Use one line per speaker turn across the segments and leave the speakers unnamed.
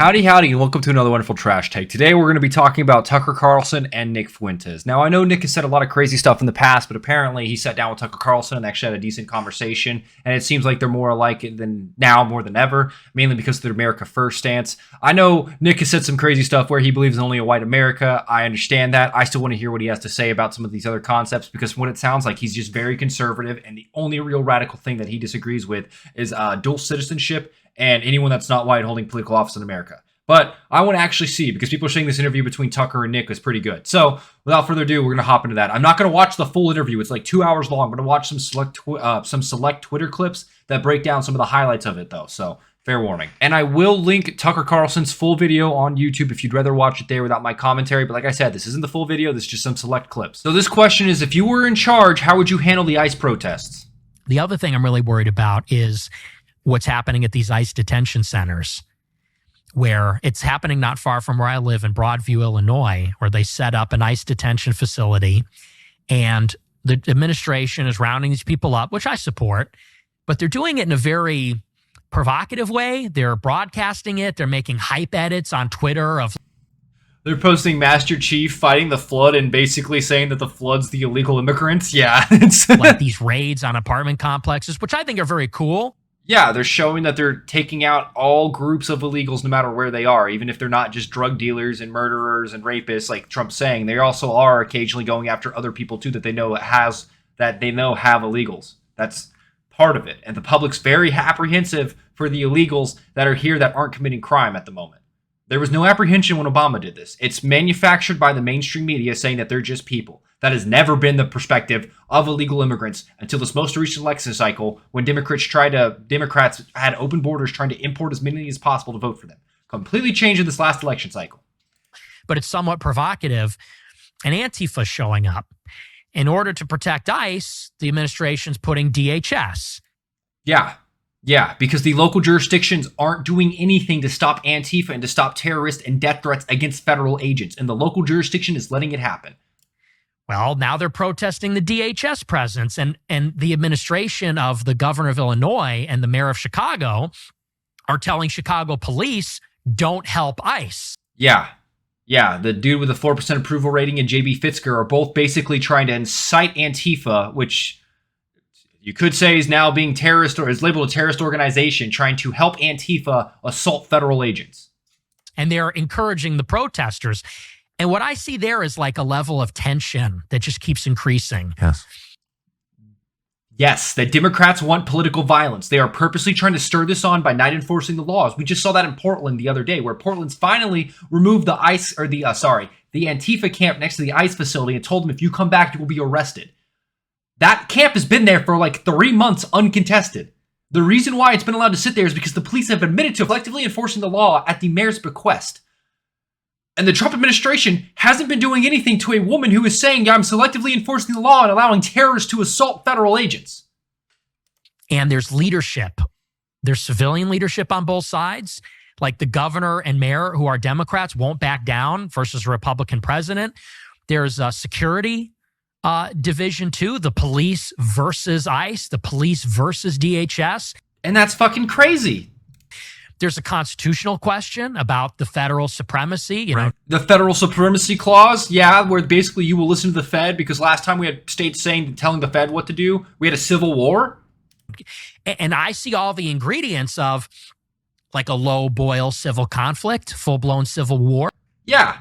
Howdy, howdy, and welcome to another wonderful Trash Take. Today we're going to be talking about Tucker Carlson and Nick Fuentes. Now, I know Nick has said a lot of crazy stuff in the past, but apparently he sat down with Tucker Carlson and actually had a decent conversation, and it seems like they're more alike than now more than ever, mainly because of their America First stance. I know Nick has said some crazy stuff where he believes in only a white America. I understand that. I still want to hear what he has to say about some of these other concepts, because what it sounds like, he's just very conservative, and the only real radical thing that he disagrees with is dual citizenship and anyone that's not white holding political office in America. But I want to actually see, because people are saying this interview between Tucker and Nick was pretty good. So without further ado, we're going to hop into that. I'm not going to watch the full interview. It's like 2 hours long. I'm going to watch some select Twitter clips that break down some of the highlights of it, though. So fair warning. And I will link Tucker Carlson's full video on YouTube if you'd rather watch it there without my commentary. But like I said, this isn't the full video. This is just some select clips. So this question is, if you were in charge, how would you handle the ICE protests?
The other thing I'm really worried about is what's happening at these ICE detention centers, where it's happening not far from where I live in Broadview, Illinois, where they set up an ICE detention facility, and the administration is rounding these people up, which I support, but they're doing it in a very provocative way. They're broadcasting it. They're making hype edits on Twitter of...
They're posting Master Chief fighting the flood and basically saying that the flood's the illegal immigrants. Yeah. It's
like these raids on apartment complexes, which I think are very cool.
Yeah, they're showing that they're taking out all groups of illegals no matter where they are, even if they're not just drug dealers and murderers and rapists like Trump's saying. They also are occasionally going after other people too that they know have illegals. That's part of it. And the public's very apprehensive for the illegals that are here that aren't committing crime at the moment. There was no apprehension when Obama did this. It's manufactured by the mainstream media saying that they're just people. That has never been the perspective of illegal immigrants until this most recent election cycle, when Democrats had open borders trying to import as many as possible to vote for them. Completely changed in this last election cycle.
But it's somewhat provocative. And Antifa showing up. In order to protect ICE, the administration's putting DHS.
Yeah, because the local jurisdictions aren't doing anything to stop Antifa and to stop terrorists and death threats against federal agents. And the local jurisdiction is letting it happen.
Well, now they're protesting the DHS presence, and the administration of the governor of Illinois and the mayor of Chicago are telling Chicago police, don't help ICE.
Yeah, the dude with the 4% approval rating and J.B. Fitzger are both basically trying to incite Antifa, which you could say is now being terrorist or is labeled a terrorist organization, trying to help Antifa assault federal agents.
And they're encouraging the protesters. And what I see there is like a level of tension that just keeps increasing.
Yes, that Democrats want political violence. They are purposely trying to stir this on by not enforcing the laws. We just saw that in Portland the other day, where Portland's finally removed the the Antifa camp next to the ICE facility and told them, if you come back, you will be arrested. That camp has been there for like 3 months uncontested. The reason why it's been allowed to sit there is because the police have admitted to effectively enforcing the law at the mayor's bequest. And the Trump administration hasn't been doing anything to a woman who is saying, I'm selectively enforcing the law and allowing terrorists to assault federal agents.
And there's leadership. There's civilian leadership on both sides. Like the governor and mayor, who are Democrats, won't back down versus a Republican president. There's a security division too. The police versus ICE, the police versus DHS.
And that's fucking crazy.
There's a constitutional question about the federal supremacy, you know.
The federal supremacy clause, yeah, where basically you will listen to the Fed, because last time we had states telling the Fed what to do, we had a civil war.
And I see all the ingredients of like a low boil civil conflict, full-blown civil war.
Yeah.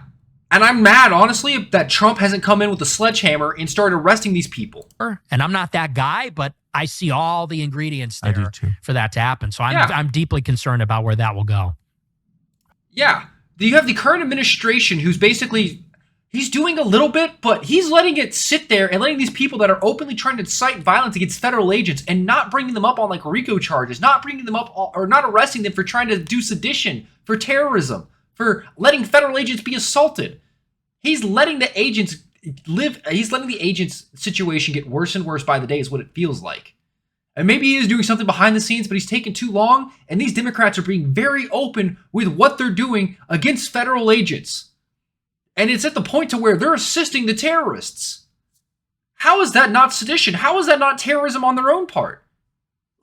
And I'm mad, honestly, that Trump hasn't come in with a sledgehammer and started arresting these people.
And I'm not that guy, but I see all the ingredients there for that to happen. So I'm deeply concerned about where that will go.
Yeah. You have the current administration who's basically, he's doing a little bit, but he's letting it sit there and letting these people that are openly trying to incite violence against federal agents and not bringing them up on like RICO charges, not bringing them up or not arresting them for trying to do sedition, for terrorism, for letting federal agents be assaulted. He's letting the agents he's letting the agents' situation get worse and worse by the day is what it feels like. And maybe he is doing something behind the scenes, but he's taken too long, and these Democrats are being very open with what they're doing against federal agents. And it's at the point to where they're assisting the terrorists. How is that not sedition? How is that not terrorism on their own part?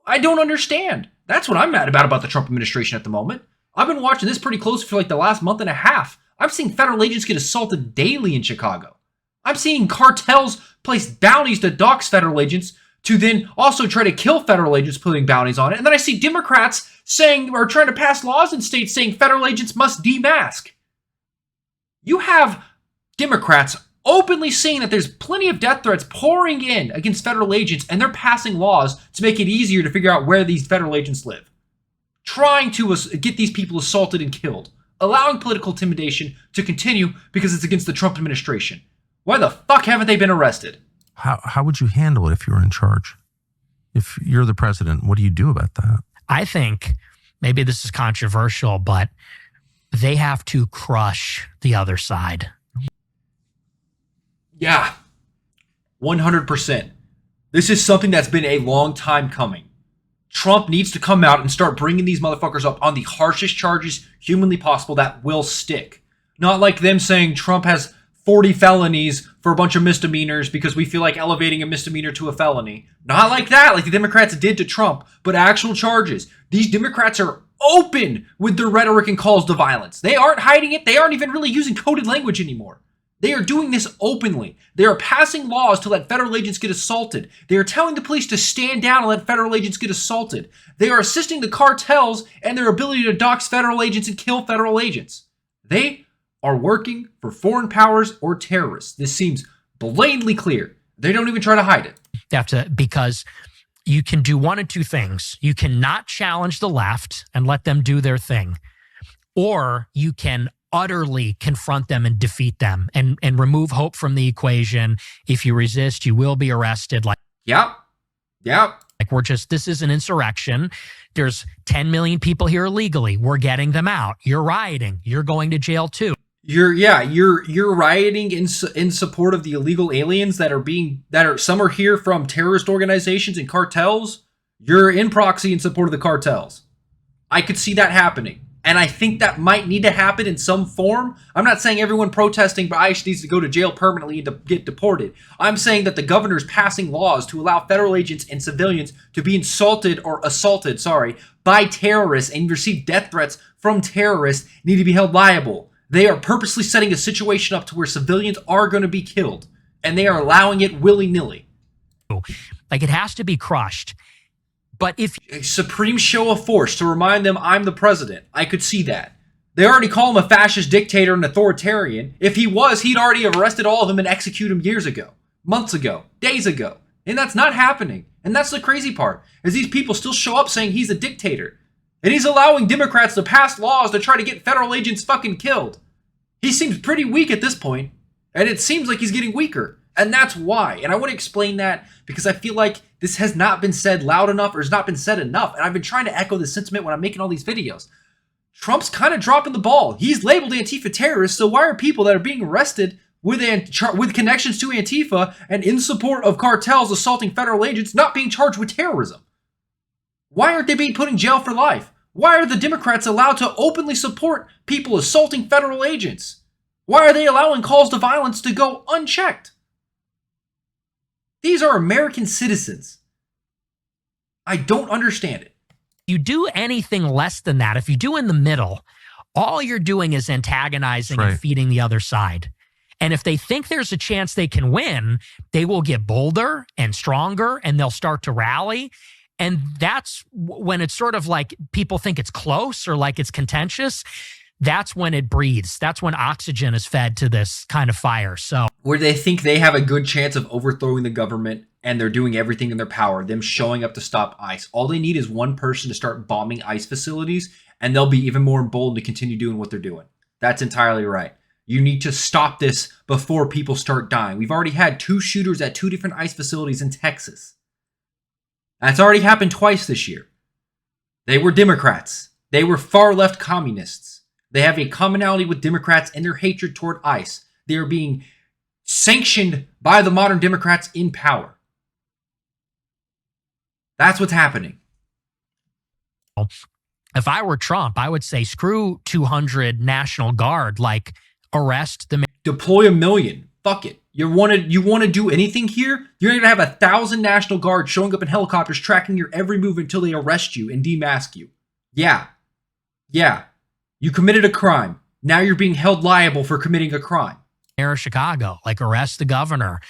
I don't understand. That's what I'm mad about the Trump administration at the moment. I've been watching this pretty close for like the last month and a half. I'm seeing federal agents get assaulted daily in Chicago. I'm seeing cartels place bounties to dox federal agents to then also try to kill federal agents putting bounties on it. And then I see Democrats saying, or trying to pass laws in states saying federal agents must demask. You have Democrats openly saying that there's plenty of death threats pouring in against federal agents, and they're passing laws to make it easier to figure out where these federal agents live. Trying to get these people assaulted and killed. Allowing political intimidation to continue because it's against the Trump administration. Why the fuck haven't they been arrested?
How would you handle it if you were in charge? If you're the president, what do you do about that?
I think maybe this is controversial, but they have to crush the other side.
Yeah, 100%. This is something that's been a long time coming. Trump needs to come out and start bringing these motherfuckers up on the harshest charges humanly possible that will stick. Not like them saying Trump has 40 felonies for a bunch of misdemeanors because we feel like elevating a misdemeanor to a felony. Not like that, like the Democrats did to Trump, but actual charges. These Democrats are open with their rhetoric and calls to violence. They aren't hiding it. They aren't even really using coded language anymore. They are doing this openly. They are passing laws to let federal agents get assaulted. They are telling the police to stand down and let federal agents get assaulted. They are assisting the cartels and their ability to dox federal agents and kill federal agents. They are working for foreign powers or terrorists. This seems blatantly clear. They don't even try to hide it.
They have to, because you can do one of two things. You cannot challenge the left and let them do their thing, or you can utterly confront them and defeat them and remove hope from the equation. If you resist, you will be arrested.
Yep.
This is an insurrection. There's 10 million people here illegally. We're getting them out. You're rioting. You're going to jail too.
You're rioting in support of the illegal aliens some are here from terrorist organizations and cartels. You're in proxy in support of the cartels. I could see that happening. And I think that might need to happen in some form. I'm not saying everyone protesting by ICE needs to go to jail permanently and to get deported. I'm saying that the governor's passing laws to allow federal agents and civilians to be assaulted by terrorists and receive death threats from terrorists need to be held liable. They are purposely setting a situation up to where civilians are going to be killed, and they are allowing it willy-nilly.
It has to be crushed. But if
a supreme show of force to remind them I'm the president, I could see that. They already call him a fascist dictator and authoritarian. If he was, he'd already have arrested all of them and executed them years ago, months ago, days ago. And that's not happening. And that's the crazy part, is these people still show up saying he's a dictator. And he's allowing Democrats to pass laws to try to get federal agents fucking killed. He seems pretty weak at this point, and it seems like he's getting weaker. And that's why. And I want to explain that because I feel like this has not been said loud enough or has not been said enough. And I've been trying to echo this sentiment when I'm making all these videos. Trump's kind of dropping the ball. He's labeled Antifa terrorists, so why are people that are being arrested with connections to Antifa and in support of cartels assaulting federal agents not being charged with terrorism? Why aren't they being put in jail for life? Why are the Democrats allowed to openly support people assaulting federal agents? Why are they allowing calls to violence to go unchecked? These are American citizens. I don't understand it.
You do anything less than that, if you do in the middle, all you're doing is antagonizing and feeding the other side. And if they think there's a chance they can win, they will get bolder and stronger and they'll start to rally. And that's when it's sort of like people think it's close or like it's contentious. That's when it breathes. That's when oxygen is fed to this kind of fire. So
where they think they have a good chance of overthrowing the government and they're doing everything in their power, them showing up to stop ICE. All they need is one person to start bombing ICE facilities and they'll be even more emboldened to continue doing what they're doing. That's entirely right. You need to stop this before people start dying. We've already had 2 shooters at 2 different ICE facilities in Texas. That's already happened twice this year. They were Democrats. They were far left communists. They have a commonality with Democrats and their hatred toward ICE. They are being sanctioned by the modern Democrats in power. That's what's happening.
If I were Trump, I would say screw 200 National Guard, arrest the...
Deploy 1 million. Fuck it. You want to do anything here? You're going to have 1,000 National Guard showing up in helicopters tracking your every move until they arrest you and demask you. Yeah. You committed a crime. Now you're being held liable for committing a crime.
Mayor of Chicago, like arrest the governor,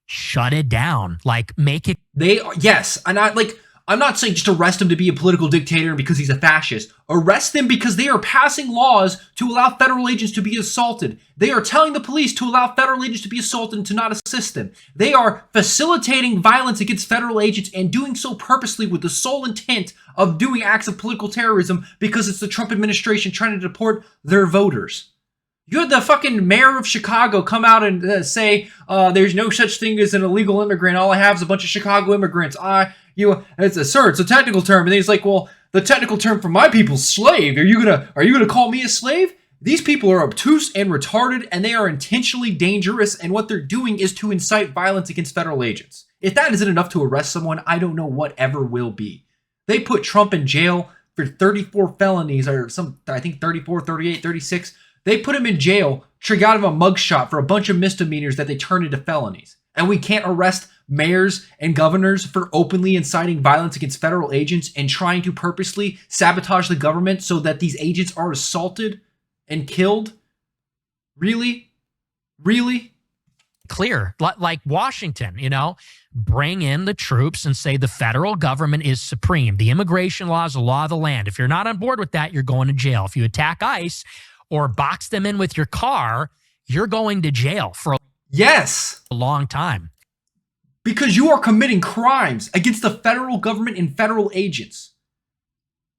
shut it down, like make it.
They are, yes, and I'm not saying just arrest him to be a political dictator and because he's a fascist. Arrest them because they are passing laws to allow federal agents to be assaulted. They are telling the police to allow federal agents to be assaulted and to not assist them. They are facilitating violence against federal agents and doing so purposely with the sole intent of doing acts of political terrorism because it's the Trump administration trying to deport their voters. You had the fucking mayor of Chicago come out and say, there's no such thing as an illegal immigrant. All I have is a bunch of Chicago immigrants. It's a technical term. And he's like, well, the technical term for my people's slave. Are you gonna call me a slave? These people are obtuse and retarded, and they are intentionally dangerous. And what they're doing is to incite violence against federal agents. If that isn't enough to arrest someone, I don't know what ever will be. They put Trump in jail for 34 felonies, or I think 34, 38, 36. They put him in jail, got him a mugshot for a bunch of misdemeanors that they turned into felonies. And we can't arrest mayors and governors for openly inciting violence against federal agents and trying to purposely sabotage the government so that these agents are assaulted and killed? Really? Really?
Clear, like Washington, bring in the troops and say the federal government is supreme. The immigration law is the law of the land. If you're not on board with that, you're going to jail. If you attack ICE or box them in with your car, you're going to jail for a long time.
Because you are committing crimes against the federal government and federal agents.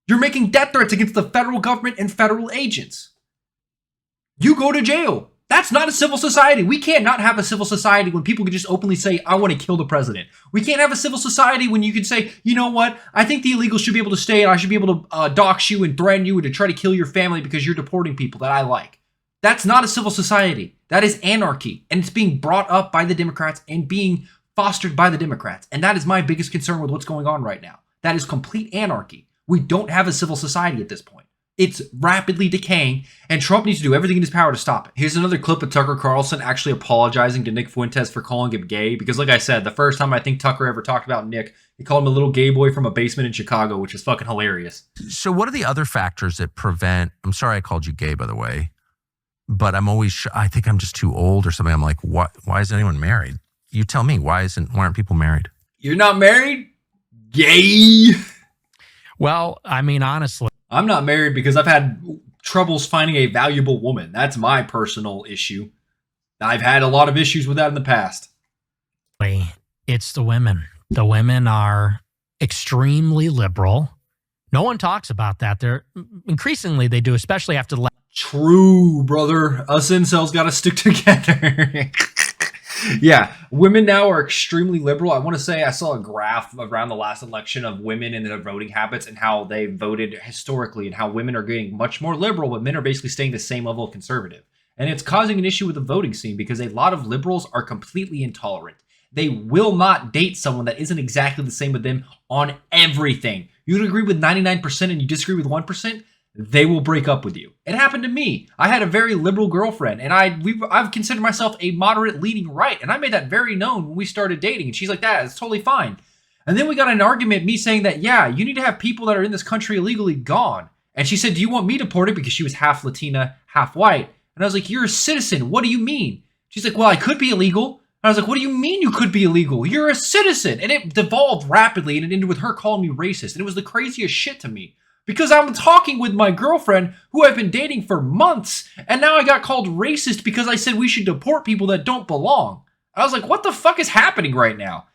You're making death threats against the federal government and federal agents. You go to jail. That's not a civil society. We can't not have a civil society when people can just openly say, I want to kill the president. We can't have a civil society when you can say, you know what? I think the illegals should be able to stay and I should be able to dox you and threaten you and to try to kill your family because you're deporting people that I like. That's not a civil society. That is anarchy. And it's being brought up by the Democrats and being fostered by the Democrats. And that is my biggest concern with what's going on right now. That is complete anarchy. We don't have a civil society at this point. It's rapidly decaying, and Trump needs to do everything in his power to stop it. Here's another clip of Tucker Carlson actually apologizing to Nick Fuentes for calling him gay, because like I said, the first time I think Tucker ever talked about Nick, he called him a little gay boy from a basement in Chicago, which is fucking hilarious.
So what are the other factors that prevent, I'm sorry I called you gay, by the way, but I think I'm just too old or something. I'm like, why isn't anyone married? You tell me, why aren't people married?
You're not married? Gay.
Well, I mean, honestly,
I'm not married because I've had troubles finding a valuable woman. That's my personal issue. I've had a lot of issues with that in the past.
It's the women. The women are extremely liberal. No one talks about that. They're increasingly they do, especially after the
True, brother. Us incels got to stick together. Yeah, women now are extremely liberal. I want to say I saw a graph around the last election of women and their voting habits and how they voted historically and how women are getting much more liberal, but men are basically staying the same level of conservative. And it's causing an issue with the voting scene because a lot of liberals are completely intolerant. They will not date someone that isn't exactly the same with them on everything. You agree with 99% and you disagree with 1%, they will break up with you. It happened to me. I had a very liberal girlfriend, and I've considered myself a moderate leaning right, and I made that very known when we started dating, and she's like, that is totally fine. And then we got in an argument, me saying that, yeah, you need to have people that are in this country illegally gone. And she said, do you want me deported? Because she was half Latina, half white. And I was like, you're a citizen. What do you mean? She's like, well, I could be illegal. And I was like, what do you mean you could be illegal? You're a citizen. And it devolved rapidly, and it ended with her calling me racist. And it was the craziest shit to me. Because I'm talking with my girlfriend who I've been dating for months, and now I got called racist because I said we should deport people that don't belong. I was like, what the fuck is happening right now?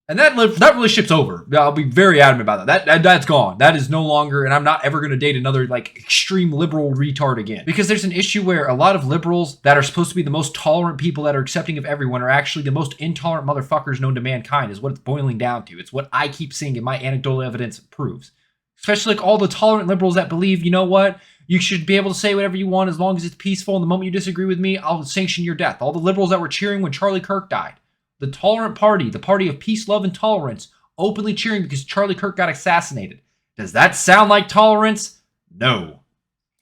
And that relationship's over. I'll be very adamant about that. That's gone. That is no longer, and I'm not ever going to date another like extreme liberal retard again. Because there's an issue where a lot of liberals that are supposed to be the most tolerant people that are accepting of everyone are actually the most intolerant motherfuckers known to mankind is what it's boiling down to. It's what I keep seeing and my anecdotal evidence proves. Especially like all the tolerant liberals that believe, you know what, you should be able to say whatever you want as long as it's peaceful. And the moment you disagree with me, I'll sanction your death. All the liberals that were cheering when Charlie Kirk died. The tolerant party, the party of peace, love, and tolerance, openly cheering because Charlie Kirk got assassinated. Does that sound like tolerance? No.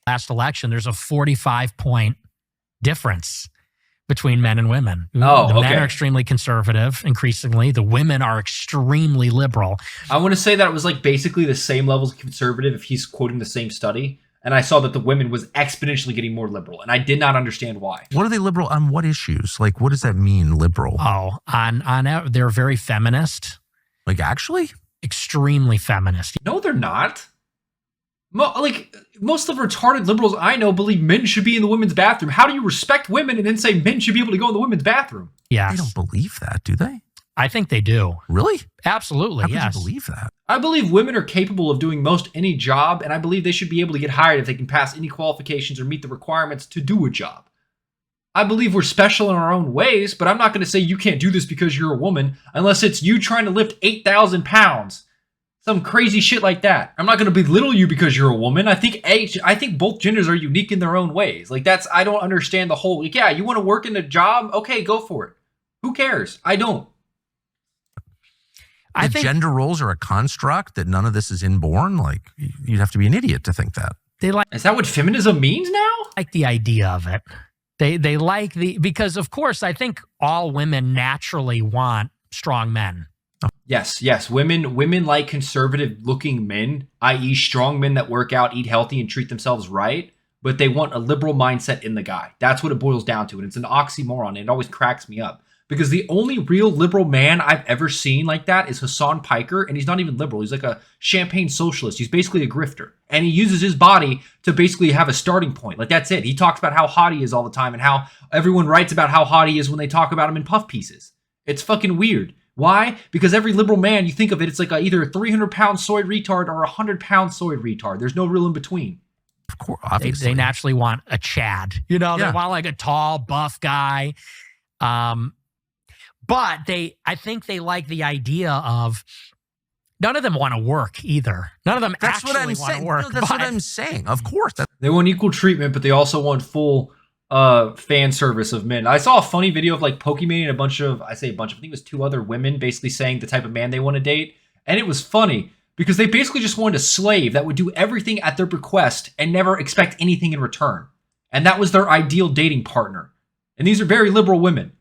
Last election, there's a 45-point difference between men and women.
Oh,
the men are extremely conservative, increasingly. The women are extremely liberal.
I want to say that it was like basically the same levels of conservative if he's quoting the same study And I saw that the women was exponentially getting more liberal, and I did not understand why.
What are they liberal on? What issues? Like, what does that mean, liberal?
Oh, they're very feminist,
Like, actually?
extremely feminist.
No, they're not. Most of the retarded liberals I know believe men should be in the women's bathroom. How do you respect women and then say men should be able to go in the women's bathroom?
Yes.
They don't believe that, do they?
I think they do.
Really?
Absolutely,
How could
yes.
you believe that?
I believe women are capable of doing most any job, and I believe they should be able to get hired if they can pass any qualifications or meet the requirements to do a job. I believe we're special in our own ways, but I'm not going to say you can't do this because you're a woman unless it's you trying to lift 8,000 pounds. Some crazy shit like that. I'm not going to belittle you because you're a woman. I think both genders are unique in their own ways. I don't understand the whole, yeah, you want to work in a job? Okay, go for it. Who cares? I don't.
I think
gender roles are a construct, that none of this is inborn. Like, you'd have to be an idiot to think that.
they
Is that what feminism means now?
like the idea of it. They like because of course I think all women naturally want strong men.
Yes. Women like conservative-looking men, i.e. strong men that work out, eat healthy, and treat themselves right, but they want a liberal mindset in the guy. That's what it boils down to, and it's an oxymoron, and it always cracks me up. Because the only real liberal man I've ever seen like that is Hassan Piker, and he's not even liberal. He's like a champagne socialist. He's basically a grifter. And he uses his body to basically have a starting point. Like, that's it. He talks about how hot he is all the time and how everyone writes about how hot he is when they talk about him in puff pieces. It's fucking weird. Why? Because every liberal man, you think of it, it's like either a 300-pound soy retard or a 100-pound soy retard. There's no real in between.
Of course, obviously.
They naturally want a Chad. You know,
Yeah.
they want like a tall, buff guy. But I think they like the idea of none of them want to work either. None of them
That's what I'm
actually want to
saying.
work.
No, that's what I'm saying. Of course.
They want equal treatment, but they also want full fan service of men. I saw a funny video of like Pokemon and I think it was 2 other women basically saying the type of man they want to date. And it was funny because they basically just wanted a slave that would do everything at their bequest and never expect anything in return. And that was their ideal dating partner. And these are very liberal women.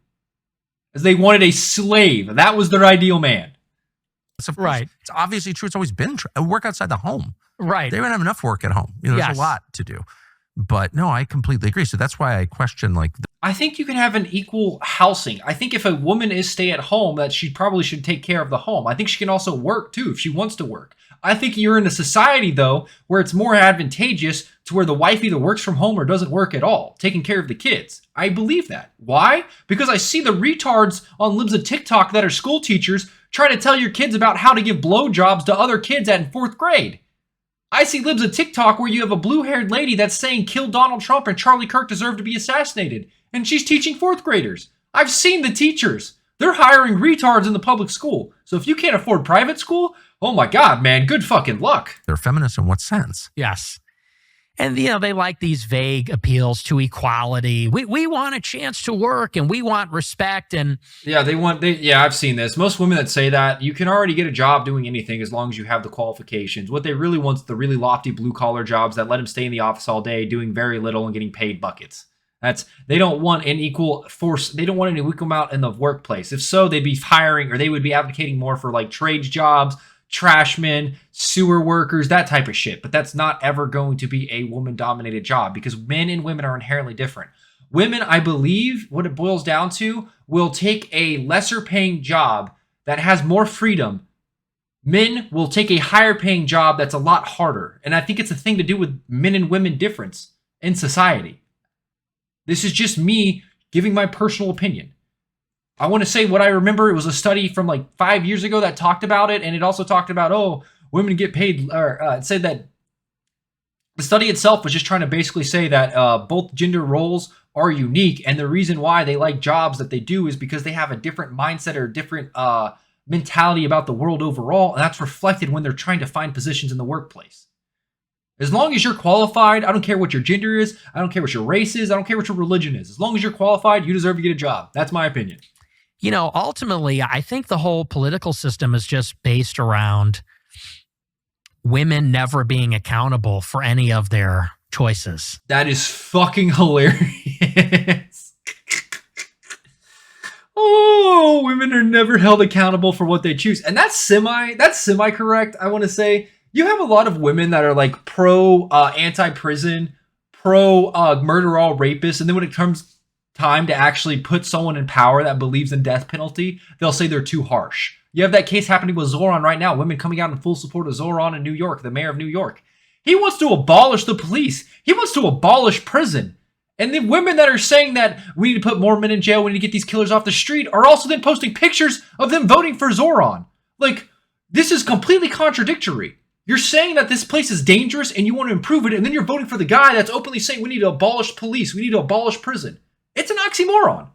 As they wanted a slave. That was their ideal man.
Right.
It's obviously true. It's always been true. Work outside the home.
Right.
They don't have enough work at home. There's
Yes.
a lot to do. But no, I completely agree. So that's why I question, like,
I think you can have an equal housing. I think if a woman is stay at home, that she probably should take care of the home. I think she can also work too if she wants to work. I think you're in a society though where it's more advantageous to where the wife either works from home or doesn't work at all, taking care of the kids. I believe that. Why? Because I see the retards on libs of TikTok that are school teachers try to tell your kids about how to give blowjobs to other kids in 4th grade. I see libs of TikTok where you have a blue-haired lady that's saying kill Donald Trump and Charlie Kirk deserve to be assassinated, and she's teaching 4th graders. I've seen the teachers. They're hiring retards in the public school. So if you can't afford private school, oh my God, man, good fucking luck.
they're feminists in what sense?
Yes. And, they like these vague appeals to equality. We want a chance to work and we want respect. And
Yeah, I've seen this. Most women that say that, you can already get a job doing anything as long as you have the qualifications. What they really want is the really lofty blue-collar jobs that let them stay in the office all day doing very little and getting paid buckets. They don't want an equal force. They don't want an equal amount in the workplace. If so, they'd be hiring or they would be advocating more for like trades jobs, trashmen, sewer workers, that type of shit. But that's not ever going to be a woman-dominated job because men and women are inherently different. Women, I believe, what it boils down to, will take a lesser-paying job that has more freedom. Men will take a higher-paying job that's a lot harder. And I think it's a thing to do with men and women difference in society. This is just me giving my personal opinion. I want to say what I remember. It was a study from like 5 years ago that talked about it. And it also talked about, women get paid, or it said that the study itself was just trying to basically say that both gender roles are unique. And the reason why they like jobs that they do is because they have a different mindset or different mentality about the world overall. And that's reflected when they're trying to find positions in the workplace. As long as you're qualified, I don't care what your gender is. I don't care what your race is. I don't care what your religion is. As long as you're qualified, you deserve to get a job. That's my opinion.
Ultimately, I think the whole political system is just based around women never being accountable for any of their choices.
That is fucking hilarious. Women are never held accountable for what they choose. And that's semi correct, I want to say. You have a lot of women that are like pro anti-prison, pro murder all rapists, and then when it comes time to actually put someone in power that believes in death penalty, they'll say they're too harsh. You have that case happening with Zoran right now. Women coming out in full support of Zoran in New York, the mayor of New York. He wants to abolish the police. He wants to abolish prison. And the women that are saying that we need to put more men in jail, we need to get these killers off the street, are also then posting pictures of them voting for Zoran. Like, this is completely contradictory. You're saying that this place is dangerous and you want to improve it, and then you're voting for the guy that's openly saying we need to abolish police, we need to abolish prison. It's an oxymoron.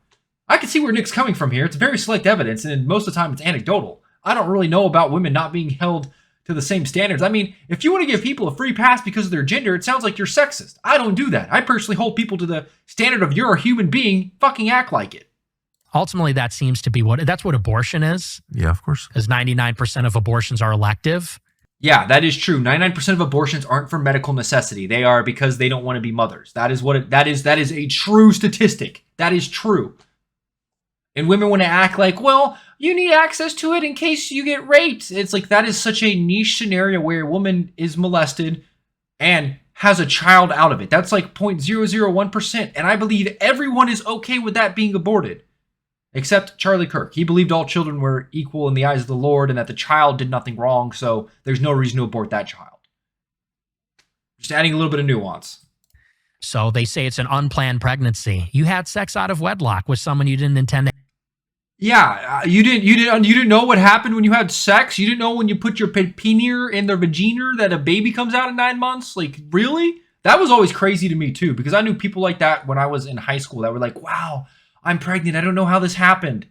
I can see where Nick's coming from here. It's very select evidence, and most of the time it's anecdotal. I don't really know about women not being held to the same standards. I mean, if you want to give people a free pass because of their gender, it sounds like you're sexist. I don't do that. I personally hold people to the standard of you're a human being, fucking act like it.
Ultimately, that seems to be that's what abortion is.
Yeah, of course.
Because 99% of abortions are elective.
Yeah, that is true. 99% of abortions aren't for medical necessity. They are because they don't want to be mothers. That is that is a true statistic. That is true. And women want to act like, well, you need access to it in case you get raped. It's like, that is such a niche scenario where a woman is molested and has a child out of it. That's like 0.001%. And I believe everyone is okay with that being aborted. Except Charlie Kirk. He believed all children were equal in the eyes of the Lord and that the child did nothing wrong, so there's no reason to abort that child. Just adding a little bit of nuance.
So they say it's an unplanned pregnancy. You had sex out of wedlock with someone you didn't intend to.
Yeah, you didn't know what happened when you had sex? You didn't know when you put your penile in their vagina that a baby comes out in 9 months? Like, really? That was always crazy to me, too, because I knew people like that when I was in high school that were like, wow, I'm pregnant. I don't know how this happened.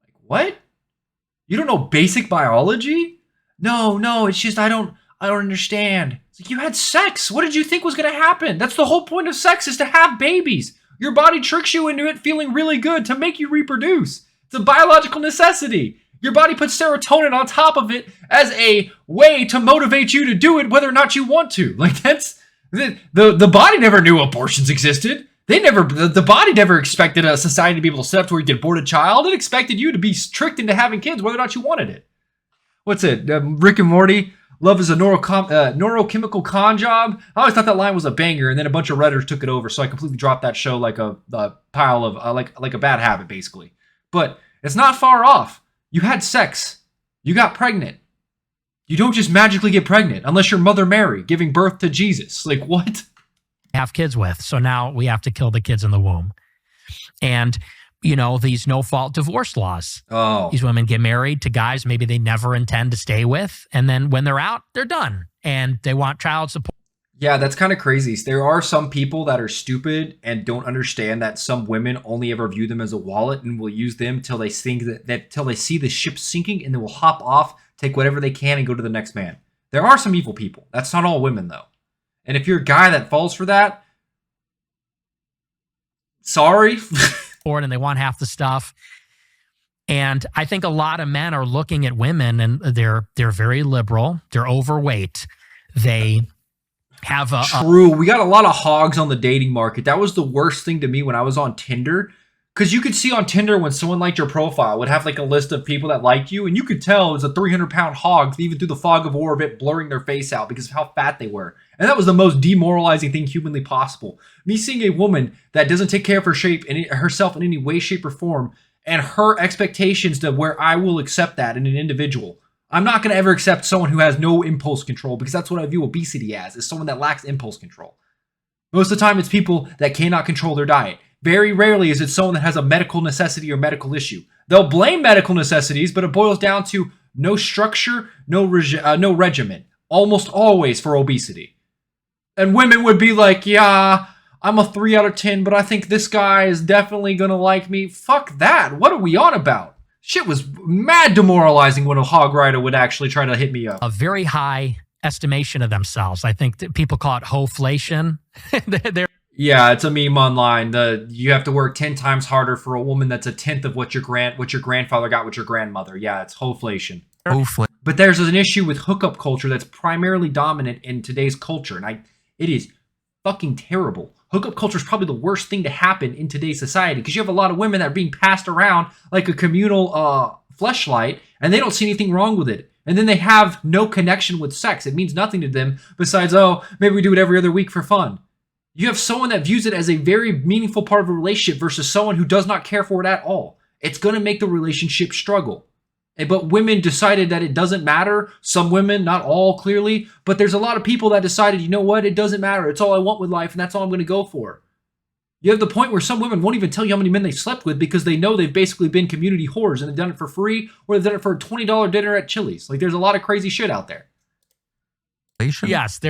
Like, what? You don't know basic biology? No, it's just I don't understand. It's like, you had sex. What did you think was going to happen? That's the whole point of sex, is to have babies. Your body tricks you into it feeling really good to make you reproduce. It's a biological necessity. Your body puts serotonin on top of it as a way to motivate you to do it whether or not you want to. Like, that's the body never knew abortions existed. The body never expected a society to be able to set up to where you could abort a child. It expected you to be tricked into having kids whether or not you wanted it. What's it? Rick and Morty? Love is a neurochemical con job. I always thought that line was a banger, and then a bunch of Redditors took it over, so I completely dropped that show like a pile of like a bad habit, basically. But it's not far off. You had sex. You got pregnant. You don't just magically get pregnant unless you're Mother Mary giving birth to Jesus. Like, what?
Have kids with. So now we have to kill the kids in the womb. And, you know, these no-fault divorce laws.
Oh.
These women get married to guys maybe they never intend to stay with. And then when they're out, they're done. And they want child support.
Yeah, that's kind of crazy. There are some people that are stupid and don't understand that some women only ever view them as a wallet and will use them till they think till they see the ship sinking, and they will hop off, take whatever they can, and go to the next man. There are some evil people. That's not all women, though. And if you're a guy that falls for that, sorry.
And they want half the stuff. And I think a lot of men are looking at women and they're very liberal. They're overweight. They have a...
True. We got a lot of hogs on the dating market. That was the worst thing to me when I was on Tinder. Because you could see on Tinder when someone liked your profile, would have like a list of people that liked you, and you could tell it was a 300-pound hog, even through the fog of war of it blurring their face out because of how fat they were. And that was the most demoralizing thing humanly possible. Me seeing a woman that doesn't take care of her shape and herself in any way, shape, or form, and her expectations to where I will accept that in an individual. I'm not going to ever accept someone who has no impulse control, because that's what I view obesity as, is someone that lacks impulse control. Most of the time, it's people that cannot control their diet. Very rarely is it someone that has a medical necessity or medical issue. They'll blame medical necessities, but it boils down to no structure, no regimen. Almost always for obesity. And women would be like, yeah, I'm a 3 out of 10, but I think this guy is definitely going to like me. Fuck that. What are we on about? Shit was mad demoralizing when a hog rider would actually try to hit me up.
A very high estimation of themselves. I think that people call it hoflation.
Yeah, it's a meme online. You have to work 10 times harder for a woman that's a tenth of what your grandfather got with your grandmother. Yeah, it's hoflation. But there's an issue with hookup culture that's primarily dominant in today's culture, and it is fucking terrible. Hookup culture is probably the worst thing to happen in today's society, because you have a lot of women that are being passed around like a communal fleshlight, and they don't see anything wrong with it. And then they have no connection with sex. It means nothing to them besides, oh, maybe we do it every other week for fun. You have someone that views it as a very meaningful part of a relationship versus someone who does not care for it at all. It's going to make the relationship struggle. But women decided that it doesn't matter. Some women, not all clearly, but there's a lot of people that decided, you know what, it doesn't matter. It's all I want with life, and that's all I'm going to go for. You have the point where some women won't even tell you how many men they slept with because they know they've basically been community whores and they've done it for free or they've done it for a $20 dinner at Chili's. Like, there's a lot of crazy shit out there.
Yes,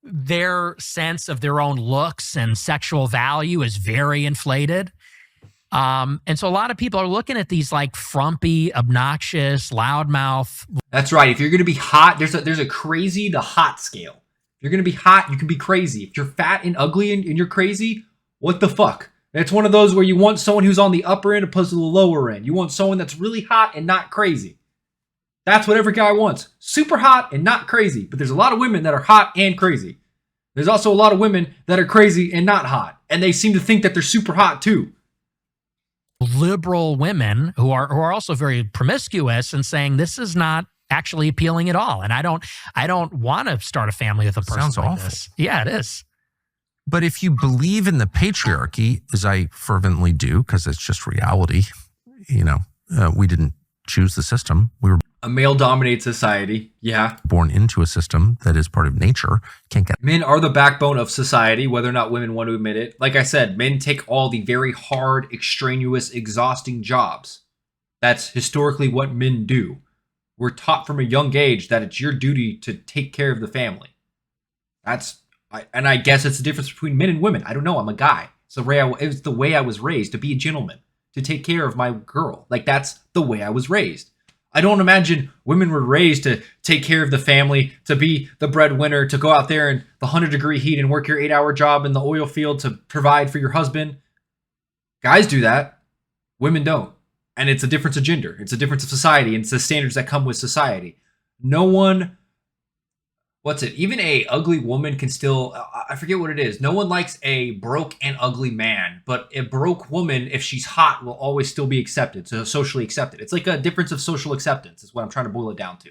their sense of their own looks and sexual value is very inflated. And so a lot of people are looking at these like frumpy, obnoxious, loudmouth.
That's right. If you're going to be hot, there's a crazy to hot scale. If you're going to be hot, you can be crazy. If you're fat and ugly and you're crazy, what the fuck? It's one of those where you want someone who's on the upper end opposed to the lower end. You want someone that's really hot and not crazy. That's what every guy wants. Super hot and not crazy. But there's a lot of women that are hot and crazy. There's also a lot of women that are crazy and not hot. And they seem to think that they're super hot too.
Liberal women who are also very promiscuous and saying this is not actually appealing at all. And I don't want to start a family with a person
Sounds
like
awful.
this. Yeah, it is.
But if you believe in the patriarchy, as I fervently do, because it's just reality, we didn't choose the system. We were
A male-dominated society, yeah.
born into a system that is part of nature. Can't get
Men are the backbone of society, whether or not women want to admit it. Like I said, men take all the very hard, extraneous, exhausting jobs. That's historically what men do. We're taught from a young age that it's your duty to take care of the family. And I guess it's the difference between men and women. I don't know. I'm a guy. It was the way I was raised, to be a gentleman, to take care of my girl. Like, that's the way I was raised. I don't imagine women were raised to take care of the family, to be the breadwinner, to go out there in the 100-degree heat and work your 8-hour job in the oil field to provide for your husband. Guys do that. Women don't. And it's a difference of gender. It's a difference of society. And it's the standards that come with society. No one... Even a ugly woman can still, I forget what it is. No one likes a broke and ugly man, but a broke woman, if she's hot, will always still be accepted, so socially accepted. It's like a difference of social acceptance is what I'm trying to boil it down to.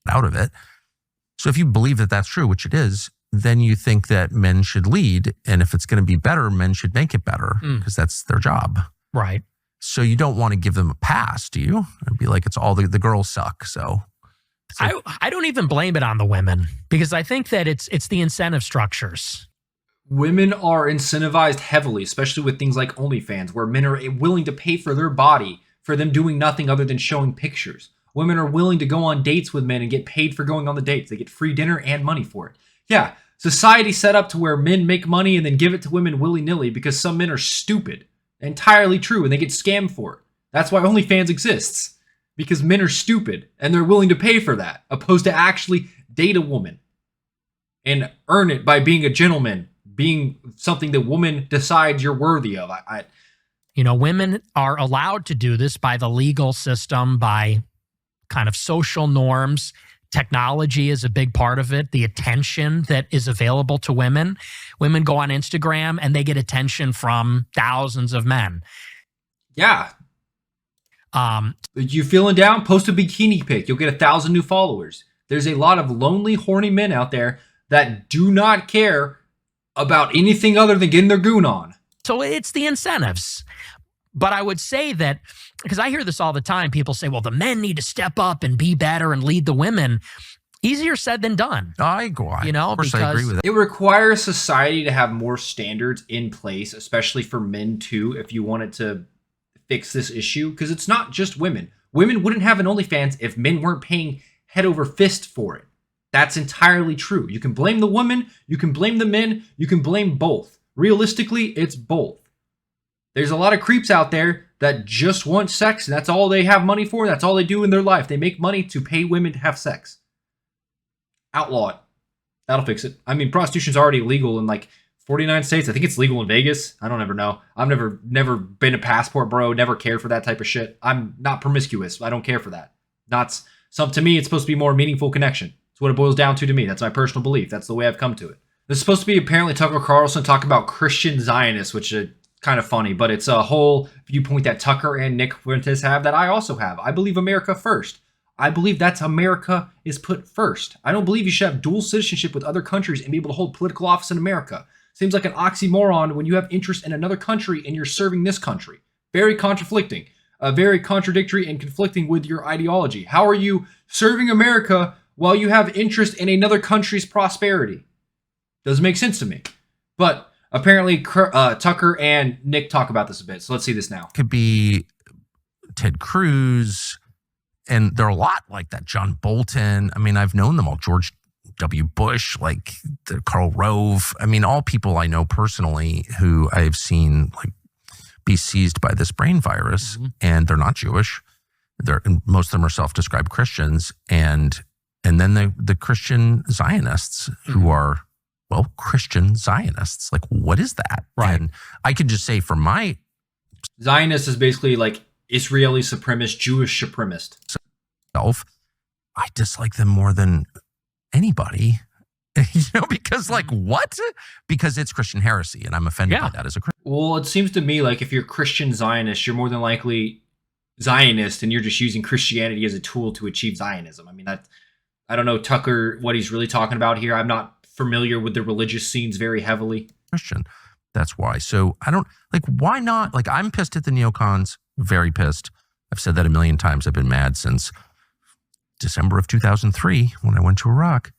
out of it. So if you believe that that's true, which it is, then you think that men should lead. And if it's going to be better, men should make it better because that's their job.
Right.
So you don't want to give them a pass, do you? It'd be like, it's all the girls suck. So
I don't even blame it on the women because I think that it's the incentive structures.
Women are incentivized heavily, especially with things like OnlyFans, where men are willing to pay for their body for them doing nothing other than showing pictures. Women are willing to go on dates with men and get paid for going on the dates. They get free dinner and money for it. Yeah, society set up to where men make money and then give it to women willy-nilly because some men are stupid. Entirely true, and they get scammed for it. That's why OnlyFans exists. Because men are stupid, and they're willing to pay for that, opposed to actually date a woman and earn it by being a gentleman, being something that woman decides you're worthy of.
Women are allowed to do this by the legal system, by kind of social norms. Technology is a big part of it. The attention that is available to women. Women go on Instagram and they get attention from thousands of men.
Yeah. You feeling down? Post a bikini pic. You'll get 1,000 new followers. There's a lot of lonely, horny men out there that do not care about anything other than getting their goon on.
So it's the incentives. But I would say that, because I hear this all the time, people say, well, the men need to step up and be better and lead the women. Easier said than done.
I agree with that.
It requires society to have more standards in place, especially for men too, if you wanted to fix this issue, because it's not just women. Women wouldn't have an OnlyFans if men weren't paying head over fist for it. That's entirely true. You can blame the women, you can blame the men, you can blame both. Realistically, it's both. There's a lot of creeps out there that just want sex, and that's all they have money for. That's all they do in their life. They make money to pay women to have sex. Outlaw it. That'll fix it. I mean, prostitution's already legal in like 49 states. I think it's legal in Vegas. I don't ever know. I've never been a passport bro, never cared for that type of shit. I'm not promiscuous. I don't care for that. To me, it's supposed to be more meaningful connection. That's what it boils down to me. That's my personal belief. That's the way I've come to it. This is supposed to be apparently Tucker Carlson talking about Christian Zionists, which kind of funny, but it's a whole viewpoint that Tucker and Nick Fuentes have that I also have. I believe America first. I believe that's America is put first. I don't believe you should have dual citizenship with other countries and be able to hold political office in America. Seems like an oxymoron when you have interest in another country and you're serving this country. Very conflicting, very contradictory and conflicting with your ideology. How are you serving America while you have interest in another country's prosperity? Doesn't make sense to me. But apparently Tucker and Nick talk about this a bit. So let's see this now.
Could be Ted Cruz, and there are a lot like that. John Bolton. I mean, I've known them all. George W. Bush, like Karl Rove. I mean, all people I know personally who I've seen like be seized by this brain virus, and they're not Jewish. Most of them are self-described Christians, and then the Christian Zionists who are, well, Christian Zionists. Like, what is that?
Right.
And I could just say, for my
Zionist is basically like Israeli supremacist, Jewish supremacist.
self, I dislike them more than anybody. Because like, what? Because it's Christian heresy, and I'm offended by that as a Christian.
Well, it seems to me like if you're Christian Zionist, you're more than likely Zionist, and you're just using Christianity as a tool to achieve Zionism. I mean, I don't know, Tucker, what he's really talking about here. I'm not familiar with the religious scenes very heavily.
Christian. That's why. So I don't, like, why not? Like, I'm pissed at the neocons, very pissed. I've said that a million times. I've been mad since December of 2003 when I went to Iraq.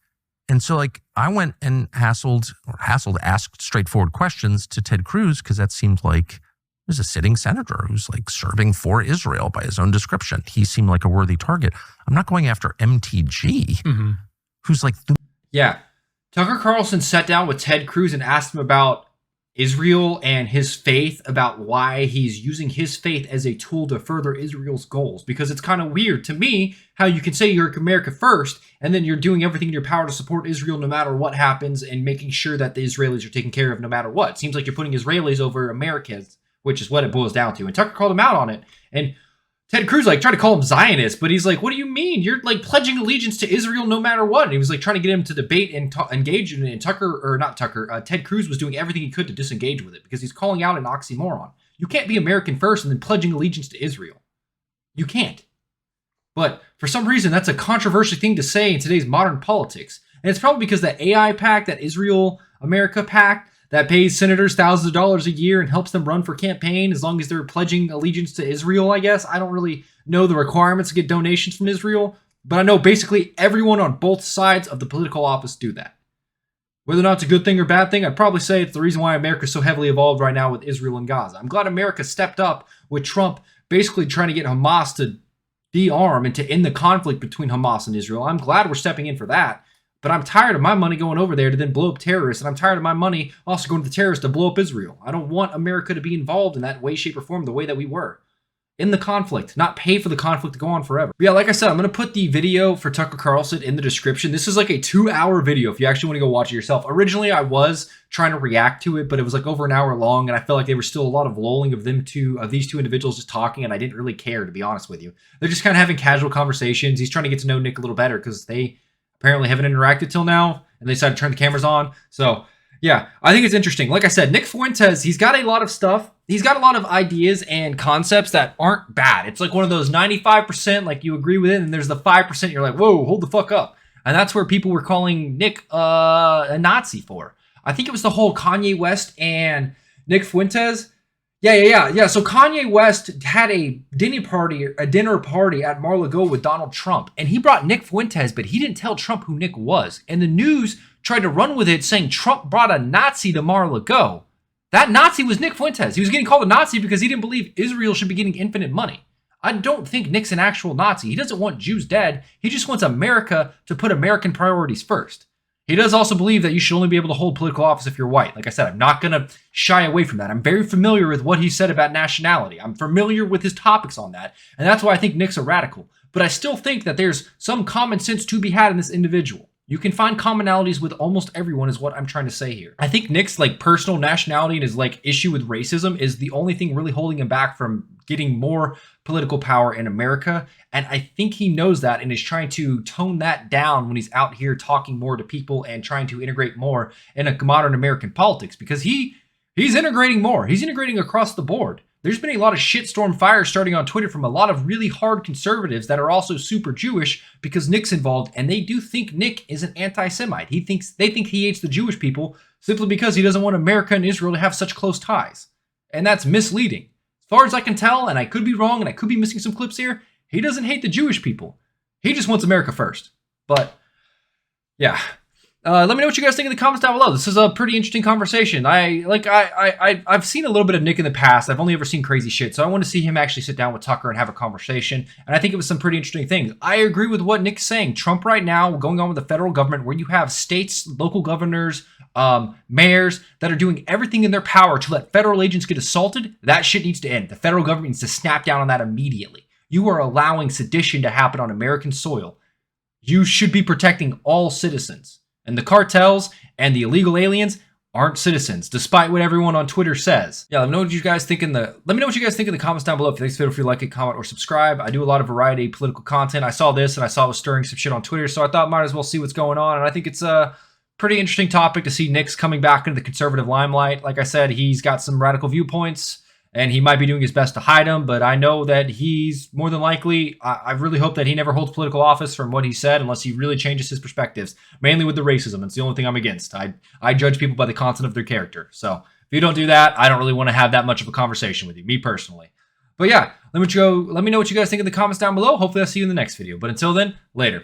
And so, like, I went and asked straightforward questions to Ted Cruz, because that seemed like there's a sitting senator who's like serving for Israel by his own description. He seemed like a worthy target. I'm not going after MTG, who's like...
Yeah. Tucker Carlson sat down with Ted Cruz and asked him about Israel and his faith, about why he's using his faith as a tool to further Israel's goals. Because it's kind of weird to me how you can say you're America first, and then you're doing everything in your power to support Israel no matter what happens, and making sure that the Israelis are taken care of no matter what. It seems like you're putting Israelis over Americans, which is what it boils down to. And Tucker called him out on it. And Ted Cruz like tried to call him Zionist, but he's like, what do you mean? You're like pledging allegiance to Israel no matter what. And he was like trying to get him to debate and engage in it. And Ted Cruz was doing everything he could to disengage with it, because he's calling out an oxymoron. You can't be American first and then pledging allegiance to Israel. You can't. But for some reason, that's a controversial thing to say in today's modern politics. And it's probably because that AI pact, that Israel-America pact, that pays senators thousands of dollars a year and helps them run for campaign as long as they're pledging allegiance to Israel, I guess. I don't really know the requirements to get donations from Israel, but I know basically everyone on both sides of the political office do that. Whether or not it's a good thing or bad thing, I'd probably say it's the reason why America's so heavily involved right now with Israel and Gaza. I'm glad America stepped up with Trump basically trying to get Hamas to de-arm and to end the conflict between Hamas and Israel. I'm glad we're stepping in for that. But I'm tired of my money going over there to then blow up terrorists, and I'm tired of my money also going to the terrorists to blow up Israel. I don't want America to be involved in that way, shape, or form the way that we were. In the conflict, not pay for the conflict to go on forever. But yeah, like I said, I'm going to put the video for Tucker Carlson in the description. This is like a 2-hour video if you actually want to go watch it yourself. Originally, I was trying to react to it, but it was like over an hour long, and I felt like there was still a lot of lulling of these two individuals just talking, and I didn't really care, to be honest with you. They're just kind of having casual conversations. He's trying to get to know Nick a little better because they apparently haven't interacted till now, and they decided to turn the cameras on. So yeah, I think it's interesting. Like I said, Nick Fuentes, he's got a lot of stuff. He's got a lot of ideas and concepts that aren't bad. It's like one of those 95%, like you agree with it, and there's the 5% you're like, whoa, hold the fuck up. And that's where people were calling Nick a Nazi for. I think it was the whole Kanye West and Nick Fuentes. Yeah. So Kanye West had a dinner party at Mar-a-Lago with Donald Trump, and he brought Nick Fuentes, but he didn't tell Trump who Nick was. And the news tried to run with it, saying Trump brought a Nazi to Mar-a-Lago. That Nazi was Nick Fuentes. He was getting called a Nazi because he didn't believe Israel should be getting infinite money. I don't think Nick's an actual Nazi. He doesn't want Jews dead. He just wants America to put American priorities first. He does also believe that you should only be able to hold political office if you're white. Like I said, I'm not going to shy away from that. I'm very familiar with what he said about nationality. I'm familiar with his topics on that. And that's why I think Nick's a radical. But I still think that there's some common sense to be had in this individual. You can find commonalities with almost everyone is what I'm trying to say here. I think Nick's like personal nationality and his like issue with racism is the only thing really holding him back from getting more political power in America. And I think he knows that and is trying to tone that down when he's out here talking more to people and trying to integrate more in a modern American politics, because he He's integrating more. He's integrating across the board. There's been a lot of shitstorm fire starting on Twitter from a lot of really hard conservatives that are also super Jewish because Nick's involved, and they do think Nick is an anti-Semite. They think he hates the Jewish people simply because he doesn't want America and Israel to have such close ties. And that's misleading. As far as I can tell, and I could be wrong and I could be missing some clips here, he doesn't hate the Jewish people. He just wants America first. But yeah. Let me know what you guys think in the comments down below. This is a pretty interesting conversation. I've seen a little bit of Nick in the past. I've only ever seen crazy shit, so I want to see him actually sit down with Tucker and have a conversation. And I think it was some pretty interesting things. I agree with what Nick's saying. Trump right now, going on with the federal government, where you have states, local governors, mayors that are doing everything in their power to let federal agents get assaulted. That shit needs to end. The federal government needs to snap down on that immediately. You are allowing sedition to happen on American soil. You should be protecting all citizens. And the cartels and the illegal aliens aren't citizens, despite what everyone on Twitter says. Yeah, let me know what you guys think in the comments down below. If you like this video, if you like it, comment or subscribe. I do a lot of variety of political content. I saw this and I saw it was stirring some shit on Twitter, so I thought might as well see what's going on. And I think it's a pretty interesting topic to see Nick's coming back into the conservative limelight. Like I said, he's got some radical viewpoints, and he might be doing his best to hide them, but I know that he's more than likely, I really hope that he never holds political office from what he said, unless he really changes his perspectives, mainly with the racism. It's the only thing I'm against. I judge people by the content of their character. So if you don't do that, I don't really want to have that much of a conversation with you, me personally. But yeah, let me know what you guys think in the comments down below. Hopefully I'll see you in the next video. But until then, later.